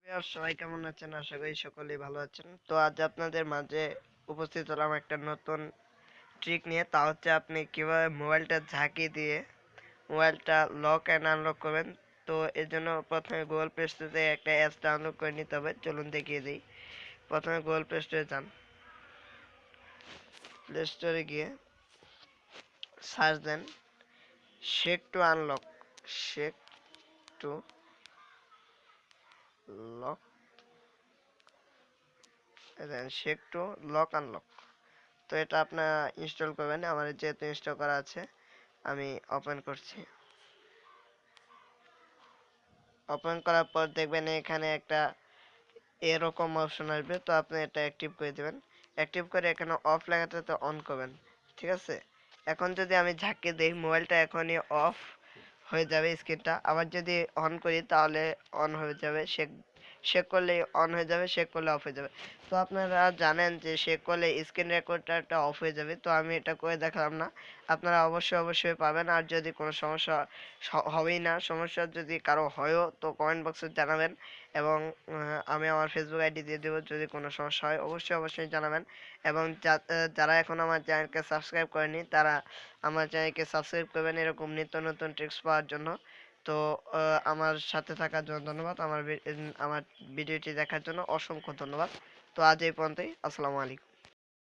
সবাই কেমন আছেন? আশা করি সকলেই ভালো আছেন। তো আজ আপনাদের মাঝে উপস্থিত হলাম একটা নতুন ট্রিক নিয়ে। তা হচ্ছে আপনি কিভাবে মোবাইলটা ঝাঁকি দিয়ে মোবাইলটা লক অ্যান্ড আনলক করবেন। তো এর জন্য প্রথমে গুগল প্লে স্টোর থেকে একটা অ্যাপস ডাউনলোড করে নিতে হবে। চলুন দেখিয়ে দিই। প্রথমে গুগল প্লে স্টোরে যান। প্লে স্টোরে গিয়ে সার্চ দেন shake to unlock. Shake to lock দেন শেক টু লক আনলক। তো এটা আপনারা ইনস্টল করবেন। আমার যেহেতু ইনস্টল করা আছে আমি ওপেন করছি। ওপেন করার পর দেখবেন এখানে একটা এরকম অপশন আসবে, তো আপনি এটা অ্যাক্টিভ করে দেবেন। অ্যাক্টিভ করে এখানে অফ লেখাটাতে অন করবেন। ঠিক আছে, এখন যদি আমি ঝাঁকে দিই মোবাইলটা এখনই অফ হয়ে যাবে স্ক্রিনটা। আবার যদি অন করি তাহলে অন হয়ে যাবে। শেক শেক করলে অন হয়ে যাবে, শেক করলে অফ হয়ে যাবে। তো আপনারা জানেন যে শেক করলে স্ক্রিন রেকর্ডারটা অফ হয়ে যাবে, তো আমি এটা করে দেখালাম না। আপনারা অবশ্যই পাবেন। আর যদি কোনো সমস্যা হবেই না, সমস্যা যদি কারো হয়ও তো কমেন্ট বক্সে জানাবেন। এবং আমি আমার ফেসবুক আইডি দিয়ে দেবো। যদি কোনো সমস্যা হয় অবশ্যই জানাবেন। এবং যারা এখন আমার চ্যানেলকে সাবস্ক্রাইব করেনি তারা আমার চ্যানেলকে সাবস্ক্রাইব করবেন এরকম নিত্য নতুন ট্রিক্স পাওয়ার জন্য। তো আমার সাথে থাকার জন্য ধন্যবাদ। আমার ভিডিওটি দেখার জন্য অসংখ্য ধন্যবাদ। তো আজ এই পর্যন্তই। আসসালামু আলাইকুম।